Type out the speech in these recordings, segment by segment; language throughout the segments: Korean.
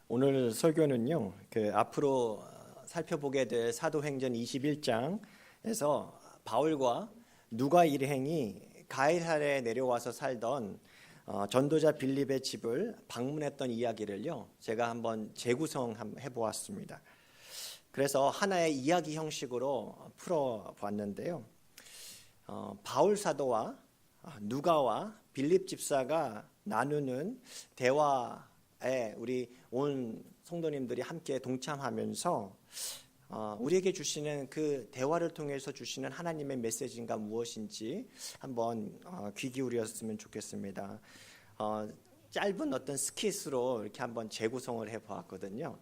오늘 설교는요, 앞으로 살펴보게 될 사도행전 21장에서 바울과 누가 일행이 가이사랴에 내려와서 살던 전도자 빌립의 집을 방문했던 이야기를요, 제가 한번 재구성해 보았습니다. 그래서 하나의 이야기 형식으로 풀어 봤는데요. 바울 사도와 누가와 빌립 집사가 나누는 대화에 우리 온 성도님들이 함께 동참하면서 우리에게 주시는 그 대화를 통해서 주시는 하나님의 메시지가 무엇인지 한번 귀 기울였으면 좋겠습니다. 짧은 어떤 스킷으로 이렇게 한번 재구성을 해보았거든요.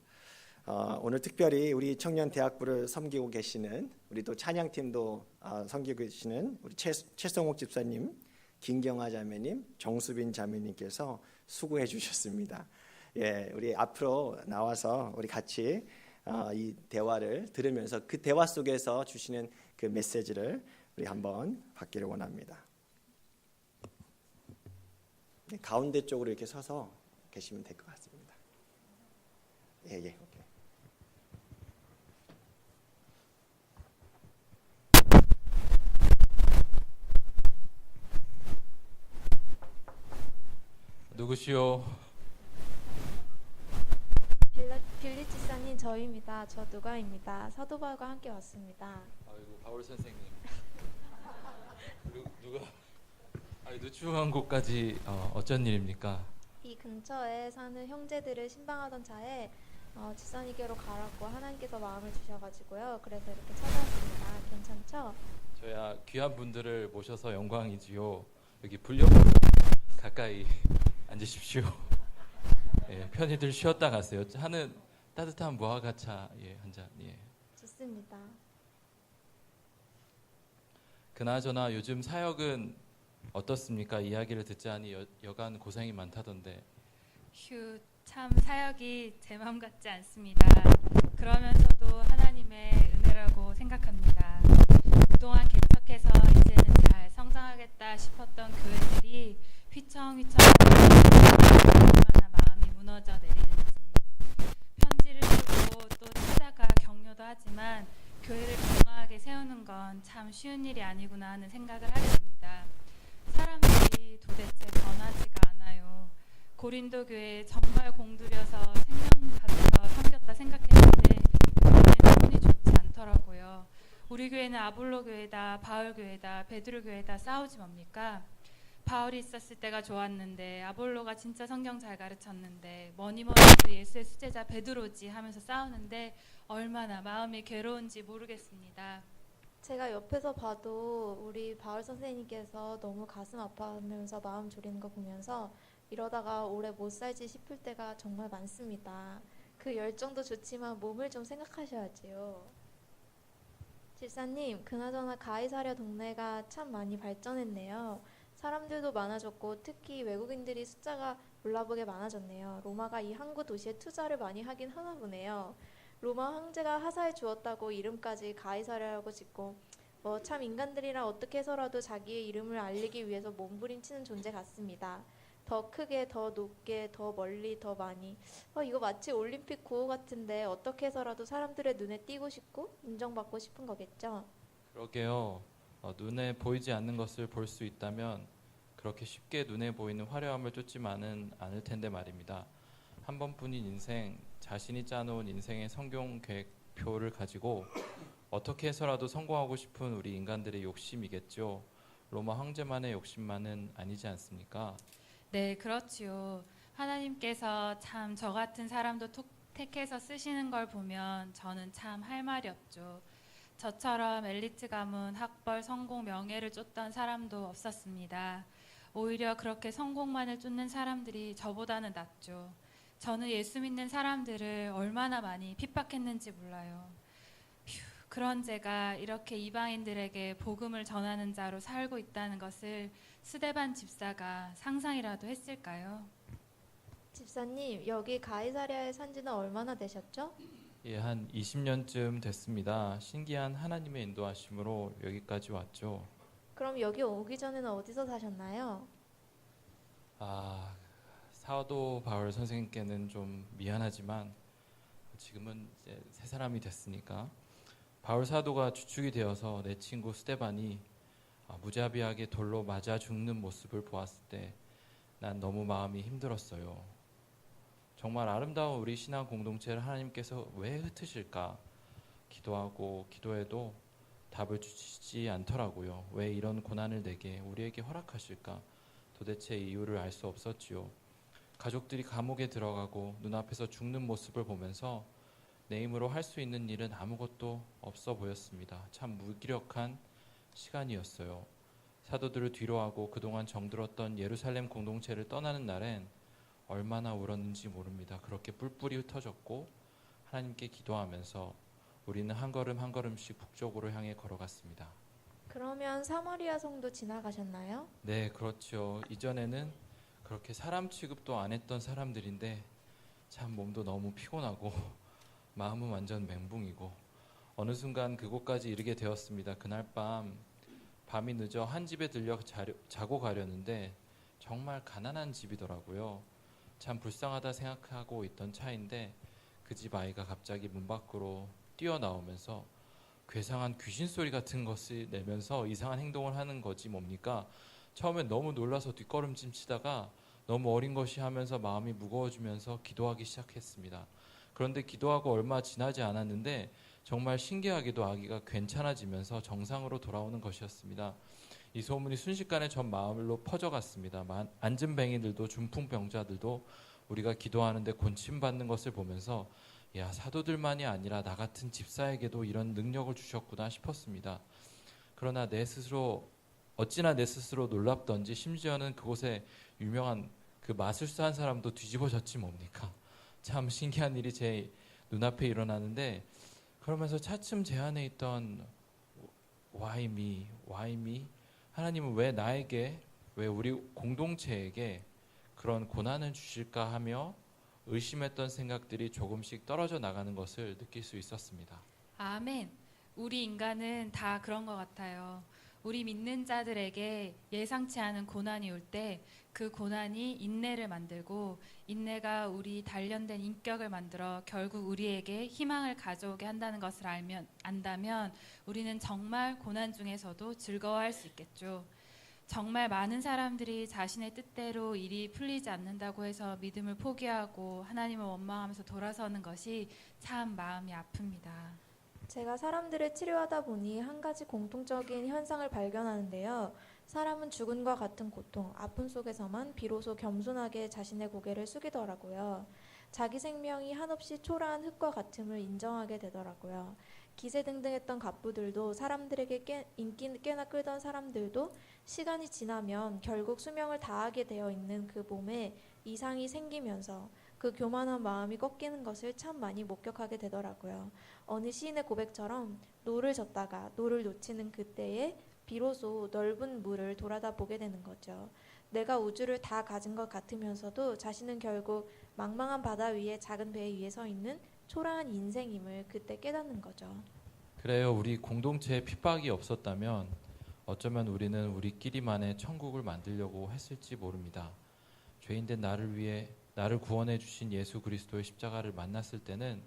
오늘 특별히 우리 청년 대학부를 섬기고 계시는 우리 또 찬양팀도 섬기고 계시는 우리 최성옥 집사님, 김경아 자매님, 정수빈 자매님께서 수고해 주셨습니다. 예, 우리 앞으로 나와서 우리 같이 이 대화를 들으면서 그 대화 속에서 주시는 그 메시지를 우리 한번 받기를 원합니다. 네, 가운데 쪽으로 이렇게 서서 계시면 될 것 같습니다. 예, 오케이. 누구시오? 빌립 집사님, 저입니다. 저 누가입니다. 사도 바울과 함께 왔습니다. 아이고, 바울 선생님. 누가? 누추한 곳까지 어쩐 일입니까? 이 근처에 사는 형제들을 신방하던 차에 집사님께로 가라고 하나님께서 마음을 주셔가지고요. 그래서 이렇게 찾아왔습니다. 괜찮죠? 저야 귀한 분들을 모셔서 영광이지요. 여기 불렵으로 가까이 앉으십시오. 예, 편히들 쉬었다 가세요. 하는 따뜻한 무화과차 한 잔. 예. 좋습니다. 그나저나 요즘 사역은 어떻습니까? 이야기를 듣자니 여간 고생이 많다던데. 휴, 참 사역이 제 마음 같지 않습니다. 그러면서도 하나님의 은혜라고 생각합니다. 그동안 개척해서 이제는 잘 성장하겠다 싶었던 교회들이 휘청휘청 얼마나 마음이 무너져 내리는지. 편지를 쓰고 또 찾아가 격려도 하지만 교회를 건강하게 세우는 건 참 쉬운 일이 아니구나 하는 생각을 하게 됩니다. 사람들이 도대체 변하지가 않아요. 고린도 교회에 정말 공들여서 생명 다해서 섬겼다 생각했는데 교회는 기분이 좋지 않더라고요. 우리 교회는 아볼로 교회다, 바울 교회다, 베드로 교회다 싸우지 뭡니까? 바울이 있었을 때가 좋았는데 아볼로가 진짜 성경 잘 가르쳤는데 뭐니 해도 예수의 수제자 베드로지 하면서 싸우는데 얼마나 마음이 괴로운지 모르겠습니다. 제가 옆에서 봐도 우리 바울 선생님께서 너무 가슴 아파하면서 마음 졸이는 거 보면서 이러다가 오래 못 살지 싶을 때가 정말 많습니다. 그 열정도 좋지만 몸을 좀 생각하셔야지요. 집사님, 그나저나 가이사랴 동네가 참 많이 발전했네요. 사람들도 많아졌고 특히 외국인들이 숫자가 몰라보게 많아졌네요. 로마가 이 항구 도시에 투자를 많이 하긴 하나 보네요. 로마 황제가 하사해 주었다고 이름까지 가이사랴라고 짓고 참 인간들이란 어떻게 해서라도 자기의 이름을 알리기 위해서 몸부림치는 존재 같습니다. 더 크게, 더 높게, 더 멀리, 더 많이. 이거 마치 올림픽 구호 같은데 어떻게 해서라도 사람들의 눈에 띄고 싶고 인정받고 싶은 거겠죠? 그러게요. 눈에 보이지 않는 것을 볼 수 있다면 그렇게 쉽게 눈에 보이는 화려함을 쫓지만은 않을 텐데 말입니다. 한 번뿐인 인생, 자신이 짜놓은 인생의 성경 계획표를 가지고 어떻게 해서라도 성공하고 싶은 우리 인간들의 욕심이겠죠. 로마 황제만의 욕심만은 아니지 않습니까? 네, 그렇지요. 하나님께서 참 저 같은 사람도 택해서 쓰시는 걸 보면 저는 참 할 말이 없죠. 저처럼 엘리트 가문, 학벌, 성공, 명예를 쫓던 사람도 없었습니다. 오히려 그렇게 성공만을 쫓는 사람들이 저보다는 낫죠. 저는 예수 믿는 사람들을 얼마나 많이 핍박했는지 몰라요. 그런 제가 이렇게 이방인들에게 복음을 전하는 자로 살고 있다는 것을 스데반 집사가 상상이라도 했을까요? 집사님, 여기 가이사랴에 산 지는 얼마나 되셨죠? 예, 한 20년쯤 됐습니다. 신기한 하나님의 인도하심으로 여기까지 왔죠. 그럼 여기 오기 전에는 어디서 사셨나요? 사도 바울 선생님께는 좀 미안하지만 지금은 이제 새 사람이 됐으니까 바울 사도가 주축이 되어서 내 친구 스데반이 무자비하게 돌로 맞아 죽는 모습을 보았을 때 난 너무 마음이 힘들었어요. 정말 아름다운 우리 신앙 공동체를 하나님께서 왜 흩으실까? 기도하고 기도해도 답을 주시지 않더라고요. 왜 이런 고난을 내게 우리에게 허락하실까? 도대체 이유를 알 수 없었지요. 가족들이 감옥에 들어가고 눈앞에서 죽는 모습을 보면서 내 힘으로 할 수 있는 일은 아무것도 없어 보였습니다. 참 무기력한 시간이었어요. 사도들을 뒤로하고 그동안 정들었던 예루살렘 공동체를 떠나는 날엔 얼마나 울었는지 모릅니다. 그렇게 뿔뿔이 흩어졌고 하나님께 기도하면서 우리는 한 걸음 한 걸음씩 북쪽으로 향해 걸어갔습니다. 그러면 사마리아 성도 지나가셨나요? 네, 그렇죠. 이전에는 그렇게 사람 취급도 안 했던 사람들인데 참 몸도 너무 피곤하고 마음은 완전 멘붕이고 어느 순간 그곳까지 이르게 되었습니다. 그날 밤이 늦어 한 집에 들려 자고 가려는데 정말 가난한 집이더라고요. 참 불쌍하다 생각하고 있던 차인데 그 집 아이가 갑자기 문 밖으로 뛰어나오면서 괴상한 귀신 소리 같은 것을 내면서 이상한 행동을 하는 거지 뭡니까? 처음엔 너무 놀라서 뒷걸음질 치다가 너무 어린 것이 하면서 마음이 무거워지면서 기도하기 시작했습니다. 그런데 기도하고 얼마 지나지 않았는데 정말 신기하게도 아기가 괜찮아지면서 정상으로 돌아오는 것이었습니다. 이 소문이 순식간에 전 마을로 퍼져갔습니다. 안진뱅이들도 중풍병자들도 우리가 기도하는데 고침받는 것을 보면서 야, 사도들만이 아니라 나 같은 집사에게도 이런 능력을 주셨구나 싶었습니다. 그러나 어찌나 내 스스로 놀랍던지 심지어는 그곳에 유명한 그 마술사 한 사람도 뒤집어졌지 뭡니까? 참 신기한 일이 제 눈앞에 일어나는데 그러면서 차츰 제 안에 있던 Why me? 하나님은 왜 나에게, 왜 우리 공동체에게 그런 고난을 주실까 하며 의심했던 생각들이 조금씩 떨어져 나가는 것을 느낄 수 있었습니다. 아멘. 우리 인간은 다 그런 것 같아요. 우리 믿는 자들에게 예상치 않은 고난이 올 때 그 고난이 인내를 만들고 인내가 우리 단련된 인격을 만들어 결국 우리에게 희망을 가져오게 한다는 것을 안다면 우리는 정말 고난 중에서도 즐거워할 수 있겠죠. 정말 많은 사람들이 자신의 뜻대로 일이 풀리지 않는다고 해서 믿음을 포기하고 하나님을 원망하면서 돌아서는 것이 참 마음이 아픕니다. 제가 사람들을 치료하다 보니 한 가지 공통적인 현상을 발견하는데요. 사람은 죽음과 같은 고통, 아픔 속에서만 비로소 겸손하게 자신의 고개를 숙이더라고요. 자기 생명이 한없이 초라한 흙과 같음을 인정하게 되더라고요. 기세등등했던 갑부들도 사람들에게 인기 꽤나 끌던 사람들도 시간이 지나면 결국 수명을 다하게 되어 있는 그 몸에 이상이 생기면서 그 교만한 마음이 꺾이는 것을 참 많이 목격하게 되더라고요. 어느 시인의 고백처럼 노를 젓다가 노를 놓치는 그때에 비로소 넓은 물을 돌아다 보게 되는 거죠. 내가 우주를 다 가진 것 같으면서도 자신은 결국 망망한 바다 위에 작은 배 위에 서 있는 초라한 인생임을 그때 깨닫는 거죠. 그래요. 우리 공동체에 핍박이 없었다면 어쩌면 우리는 우리끼리만의 천국을 만들려고 했을지 모릅니다. 죄인된 나를 위해 나를 구원해 주신 예수 그리스도의 십자가를 만났을 때는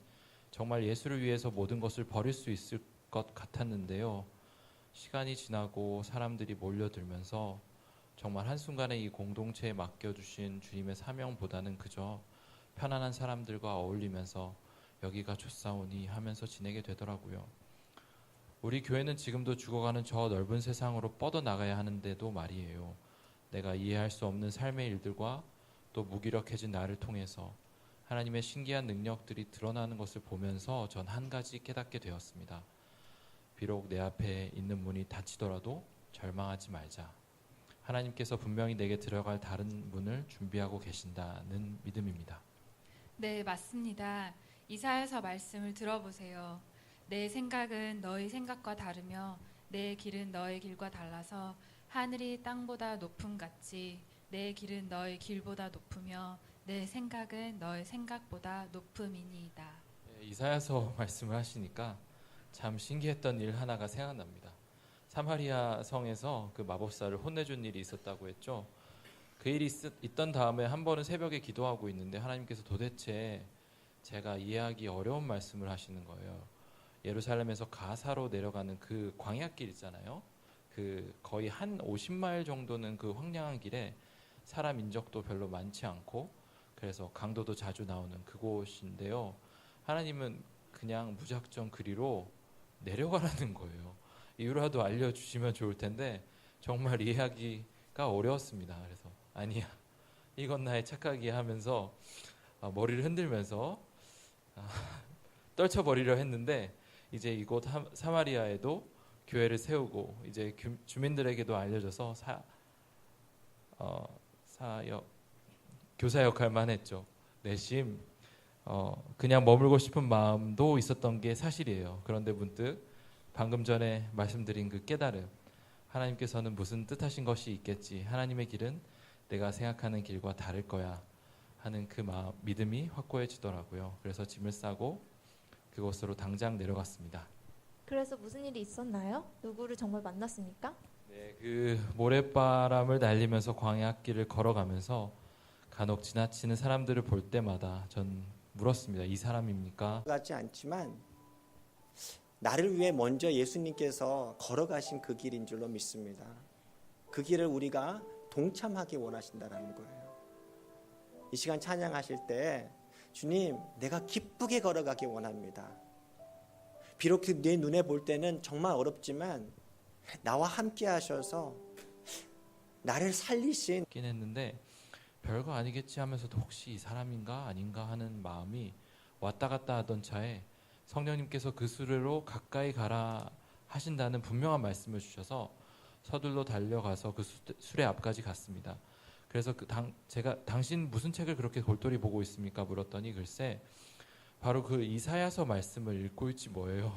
정말 예수를 위해서 모든 것을 버릴 수 있을 것 같았는데요. 시간이 지나고 사람들이 몰려들면서 정말 한순간에 이 공동체에 맡겨주신 주님의 사명보다는 그저 편안한 사람들과 어울리면서 여기가 좋사오니 하면서 지내게 되더라고요. 우리 교회는 지금도 죽어가는 저 넓은 세상으로 뻗어나가야 하는데도 말이에요. 내가 이해할 수 없는 삶의 일들과 또 무기력해진 나를 통해서 하나님의 신기한 능력들이 드러나는 것을 보면서 전 한 가지 깨닫게 되었습니다. 비록 내 앞에 있는 문이 닫히더라도 절망하지 말자. 하나님께서 분명히 내게 들어갈 다른 문을 준비하고 계신다는 믿음입니다. 네, 맞습니다. 이사야서 말씀을 들어보세요. 내 생각은 너희 생각과 다르며 내 길은 너희 길과 달라서 하늘이 땅보다 높음 같이 내 길은 너희 길보다 높으며 내 생각은 너희 생각보다 높음이니이다. 이사야서 말씀을 하시니까 참 신기했던 일 하나가 생각납니다. 사마리아 성에서 그 마법사를 혼내준 일이 있었다고 했죠. 그 일이 있던 다음에 한 번은 새벽에 기도하고 있는데 하나님께서 도대체 제가 이해하기 어려운 말씀을 하시는 거예요. 예루살렘에서 가사로 내려가는 그 광야길 있잖아요. 그 거의 한 50마일 정도는 그 황량한 길에 사람 인적도 별로 많지 않고 그래서 강도도 자주 나오는 그곳인데요. 하나님은 그냥 무작정 그리로 내려가라는 거예요. 이유라도 알려주시면 좋을 텐데 정말 이해하기가 어려웠습니다. 그래서 아니야, 이건 나의 착각이야 하면서 머리를 흔들면서 떨쳐버리려 했는데 이제 이곳 사마리아에도 교회를 세우고 이제 주민들에게도 알려져서 교사 역할만 했죠. 내심 그냥 머물고 싶은 마음도 있었던 게 사실이에요. 그런데 문득 방금 전에 말씀드린 그 깨달음, 하나님께서는 무슨 뜻하신 것이 있겠지, 하나님의 길은 내가 생각하는 길과 다를 거야 하는 그 믿음이 확고해지더라고요. 그래서 짐을 싸고 그곳으로 당장 내려갔습니다. 그래서 무슨 일이 있었나요? 누구를 정말 만났습니까? 네, 그 모래바람을 날리면서 광야길을 걸어가면서 간혹 지나치는 사람들을 볼 때마다 전 물었습니다. 이 사람입니까? 같지 않지만 나를 위해 먼저 예수님께서 걸어가신 그 길인 줄로 믿습니다. 그 길을 우리가 동참하기 원하신다라는 거예요. 이 시간 찬양하실 때 주님, 내가 기쁘게 걸어가기 원합니다. 비록 내 눈에 볼 때는 정말 어렵지만 나와 함께 하셔서 나를 살리신 긴 했는데 별거 아니겠지 하면서도 혹시 이 사람인가 아닌가 하는 마음이 왔다 갔다 하던 차에 성령님께서 그 수레로 가까이 가라 하신다는 분명한 말씀을 주셔서 서둘러 달려가서 그 수레 앞까지 갔습니다. 그래서 제가 당신 무슨 책을 그렇게 골똘히 보고 있습니까? 물었더니 글쎄 바로 그 이사야서 말씀을 읽고 있지 뭐예요.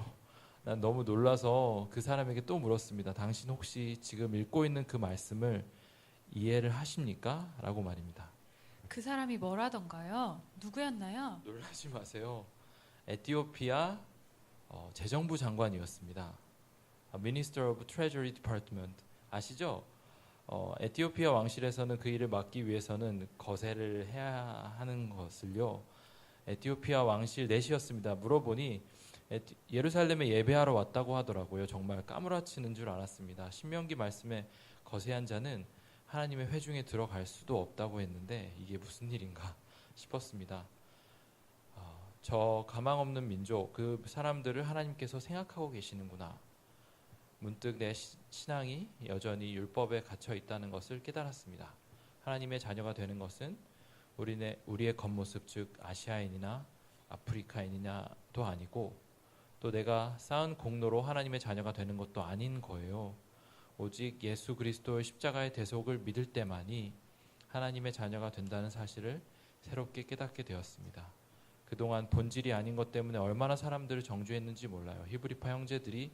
난 너무 놀라서 그 사람에게 또 물었습니다. 당신 혹시 지금 읽고 있는 그 말씀을 이해를 하십니까? 라고 말입니다. 그 사람이 뭐라던가요? 누구였나요? 놀라지 마세요. 에티오피아 재정부 장관이었습니다. Minister of Treasury Department 아시죠? 에티오피아 왕실에서는 그 일을 맡기 위해서는 거세를 해야 하는 것을요. 에티오피아 왕실 넷이었습니다. 물어보니 예루살렘에 예배하러 왔다고 하더라고요. 정말 까무라치는 줄 알았습니다. 신명기 말씀에 거세한 자는 하나님의 회중에 들어갈 수도 없다고 했는데 이게 무슨 일인가 싶었습니다. 저 가망 없는 민족, 그 사람들을 하나님께서 생각하고 계시는구나. 문득 내 신앙이 여전히 율법에 갇혀 있다는 것을 깨달았습니다. 하나님의 자녀가 되는 것은 우리의 겉모습, 즉 아시아인이나 아프리카인이나도 아니고 또 내가 쌓은 공로로 하나님의 자녀가 되는 것도 아닌 거예요. 오직 예수 그리스도의 십자가의 대속을 믿을 때만이 하나님의 자녀가 된다는 사실을 새롭게 깨닫게 되었습니다. 그동안 본질이 아닌 것 때문에 얼마나 사람들을 정죄했는지 몰라요. 히브리파 형제들이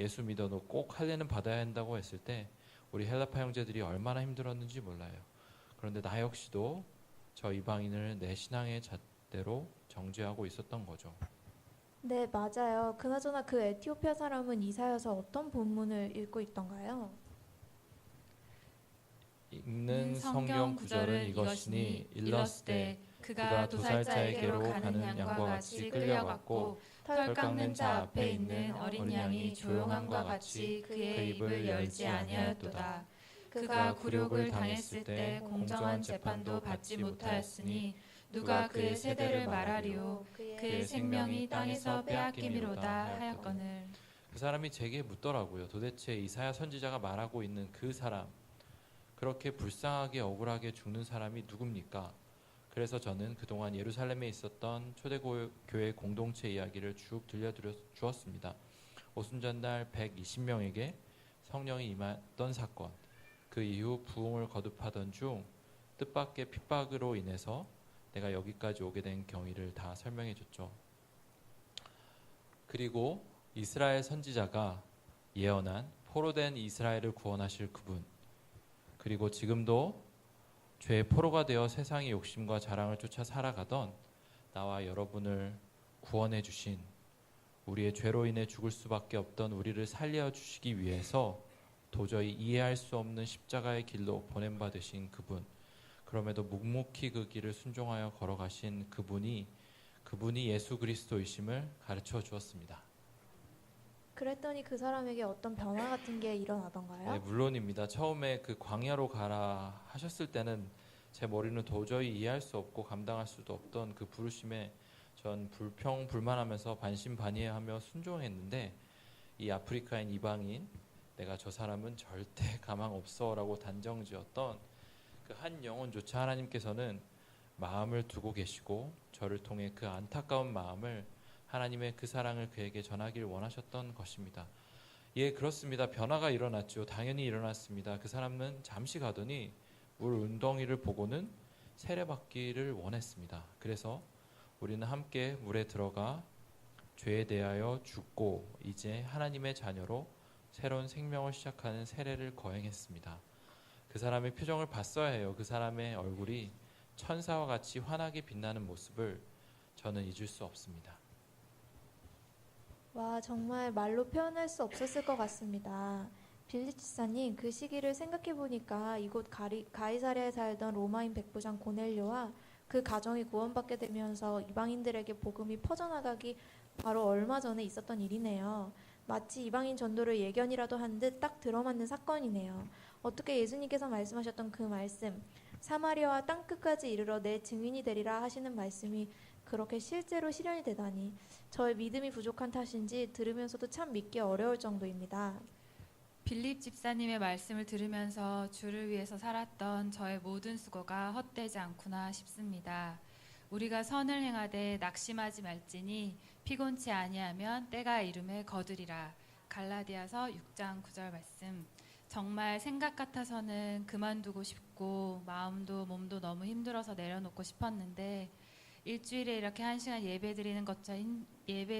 예수 믿어 너 꼭 할례는 받아야 한다고 했을 때 우리 헬라파 형제들이 얼마나 힘들었는지 몰라요. 그런데 나 역시도 저 이방인을 내 신앙의 잣대로 정죄하고 있었던 거죠. 네, 맞아요. 그나저나 그 에티오피아 사람은 이사야서 어떤 본문을 읽고 있던가요? 읽는 성경 구절은 이것이니 일렀으되 그가 도살자에게로 가는 양과 같이 끌려갔고 털 깎는 자 앞에 있는 어린 양이 조용함과 같이 그의 입을 열지 아니하였도다. 그가 굴욕을 당했을 때 공정한 재판도 받지 못하였으니 누가 그의 세대를 말하리요. 그의 생명이 땅에서 빼앗김이로다 하였거늘. 그 사람이 제게 묻더라고요. 도대체 이사야 선지자가 말하고 있는 그 사람, 그렇게 불쌍하게 억울하게 죽는 사람이 누굽니까? 그래서 저는 그동안 예루살렘에 있었던 초대교회 공동체 이야기를 쭉 들려주었습니다. 오순절날 120명에게 성령이 임했던 사건, 그 이후 부흥을 거듭하던 중 뜻밖의 핍박으로 인해서 내가 여기까지 오게 된 경위를 다 설명해 줬죠. 그리고 이스라엘 선지자가 예언한 포로된 이스라엘을 구원하실 그분, 그리고 지금도 죄의 포로가 되어 세상의 욕심과 자랑을 쫓아 살아가던 나와 여러분을 구원해 주신, 우리의 죄로 인해 죽을 수밖에 없던 우리를 살려주시기 위해서 도저히 이해할 수 없는 십자가의 길로 보냄받으신 그분, 그럼에도 묵묵히 그 길을 순종하여 걸어가신 그분이 예수 그리스도이심을 가르쳐 주었습니다. 그랬더니 그 사람에게 어떤 변화 같은 게 일어나던가요? 네, 물론입니다. 처음에 그 광야로 가라 하셨을 때는 제 머리는 도저히 이해할 수 없고 감당할 수도 없던 그 부르심에 전 불평불만하면서 반신반의하며 순종했는데, 이 아프리카인 이방인, 내가 저 사람은 절대 가망 없어라고 단정지었던 그 한 영혼조차 하나님께서는 마음을 두고 계시고 저를 통해 그 안타까운 마음을, 하나님의 그 사랑을 그에게 전하길 원하셨던 것입니다. 예, 그렇습니다. 변화가 일어났죠. 당연히 일어났습니다. 그 사람은 잠시 가더니 물 운덩이를 보고는 세례받기를 원했습니다. 그래서 우리는 함께 물에 들어가 죄에 대하여 죽고 이제 하나님의 자녀로 새로운 생명을 시작하는 세례를 거행했습니다. 그 사람의 표정을 봤어야 해요. 그 사람의 얼굴이 천사와 같이 환하게 빛나는 모습을 저는 잊을 수 없습니다. 와, 정말 말로 표현할 수 없었을 것 같습니다. 빌립 집사님, 그 시기를 생각해 보니까 이곳 가이사랴에 살던 로마인 백부장 고넬료와 그 가정이 구원받게 되면서 이방인들에게 복음이 퍼져나가기 바로 얼마 전에 있었던 일이네요. 마치 이방인 전도를 예견이라도 한 듯 딱 들어맞는 사건이네요. 어떻게 예수님께서 말씀하셨던 그 말씀, 사마리아와 땅끝까지 이르러 내 증인이 되리라 하시는 말씀이 그렇게 실제로 실현이 되다니, 저의 믿음이 부족한 탓인지 들으면서도 참 믿기 어려울 정도입니다. 빌립 집사님의 말씀을 들으면서 주를 위해서 살았던 저의 모든 수고가 헛되지 않구나 싶습니다. 우리가 선을 행하되 낙심하지 말지니 피곤치 아니하면 때가 이름에 거두리라. 갈라디아서 6장 9절 말씀. 정말 생각 같아서는 그만두고 싶고 마음도 몸도 너무 힘들어서 내려놓고 싶었는데, 일주일에 이렇게 1시간 예배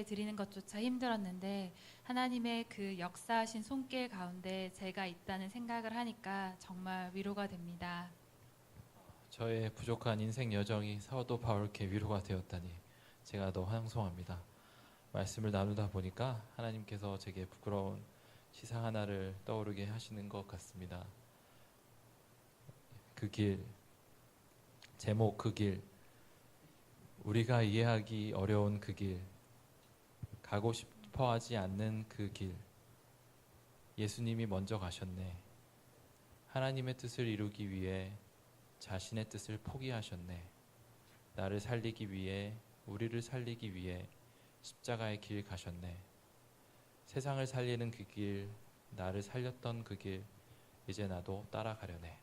드리는 것조차 힘들었는데 하나님의 그 역사하신 손길 가운데 제가 있다는 생각을 하니까 정말 위로가 됩니다. 저의 부족한 인생 여정이 사도 바울께 위로가 되었다니 제가 더 황송합니다. 말씀을 나누다 보니까 하나님께서 제게 부끄러운 시상 하나를 떠오르게 하시는 것 같습니다. 그 길, 제목 그 길, 우리가 이해하기 어려운 그 길, 가고 싶어 하지 않는 그 길, 예수님이 먼저 가셨네. 하나님의 뜻을 이루기 위해 자신의 뜻을 포기하셨네. 나를 살리기 위해, 우리를 살리기 위해 십자가의 길 가셨네. 세상을 살리는 그 길, 나를 살렸던 그 길, 이제 나도 따라가려네.